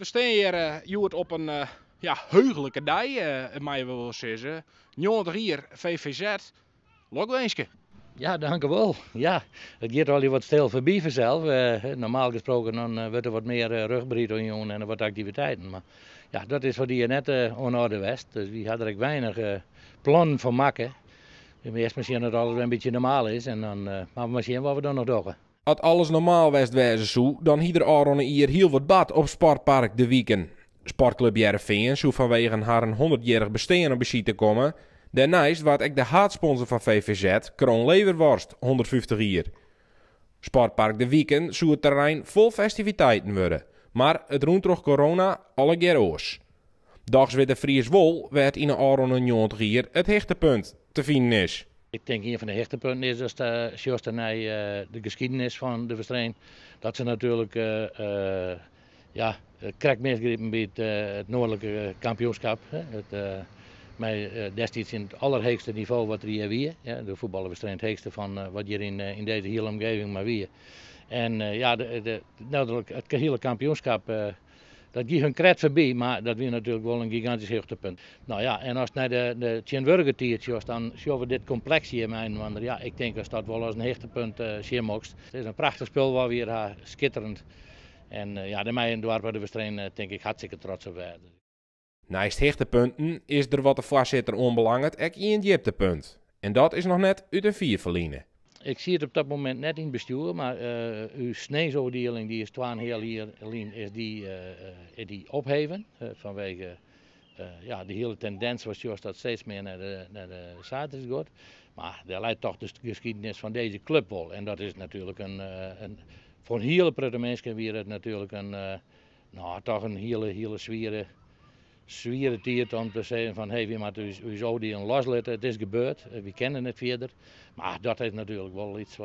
We staan hier Joert, op een heugelijke dag, mag je wel zeggen. 90 hier VVZ, Lokwenske. Ja, dank u wel. Ja, het gaat al wat stil voorbij vanzelf. Normaal gesproken dan wordt er wat meer rugbreed en wat activiteiten. Maar ja, dat is wat hier net onorde west. Dus die hadden er weinig plannen voor maken. Eerst misschien dat alles een beetje normaal is en dan maar misschien wat we dan nog doen. Als alles normaal west wezen zou, dan ieder Aron hier heel wat bad op Sportpark de Wieken. Sportclub Jereveen zou vanwege haar 100-jarig bestaan op visite komen. Daarnaast wordt ook de haatsponsor van VVZ, Kroon Leverworst, 150 jaar. Sportpark de Wieken zou het terrein vol festiviteiten worden, maar het roemt door corona alle keer oors. Dags weer de Fries Wol werd in de Aron 90 jaar het hechtepunt te vinden is. Ik denk een van de hechtepunten is dat de geschiedenis van de wedstrijd. Dat ze natuurlijk krijgt meegegrepen bij het noordelijke kampioenschap. Destijds in het allerhoogste niveau wat er hier weer. Ja, de voetballenwedstrijd het hoogste van wat hier in deze hele omgeving maar weer. En het hele kampioenschap. Dat gaat hun kret voorbij, maar dat is natuurlijk wel een gigantisch hoogtepunt. Nou ja, en als het naar de Tjenburgertiert is, dan zien we dit complex hier mijn wandel. Ja, ik denk dat dat wel als een hoogtepunt zien mocht. Het is een prachtig spel waar we hier schitterend. En de mij in Dwarpen de wedstrijd denk ik hartstikke trots op werden. Naast hoogtepunten is er wat de voorzitter onbelangrijk ook een dieptepunt. En dat is nog net uit de 4 verliezen. Ik zie het op dat moment net in het bestuur, maar uw sneeuwzoordeling die is 2,5 jaar is die opheven. Vanwege de hele tendens was juist dat steeds meer naar de zaterdag gaat. Maar daar leidt toch de geschiedenis van deze club wel. En dat is natuurlijk voor een hele pruttige mensen weer het natuurlijk toch een hele zwiere tijd om te zeggen van hey, wie moet u zo die een loslaten, het is gebeurd, we kennen het verder. Maar dat is natuurlijk wel iets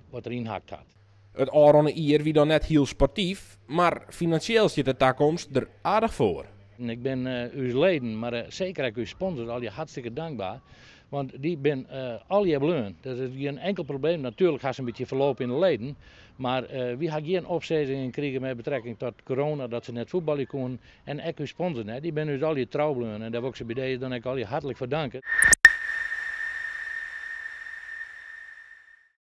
wat erin hakt had. Het Aron hier wie dan net heel sportief, maar financieel zit de toekomst er aardig voor. Ik ben uw leden, maar zeker ook uw sponsors, al je hartstikke dankbaar. Want die ben al je bleun. Dat is geen enkel probleem. Natuurlijk gaat ze een beetje verlopen in de leden. Maar wie had geen opzeggingen gekregen met betrekking tot corona, dat ze net voetballen konden. En ook uw sponsors, die ben dus al je trouwbleun. En daar wil ik ze bij deze dan ook al je hartelijk voor danken.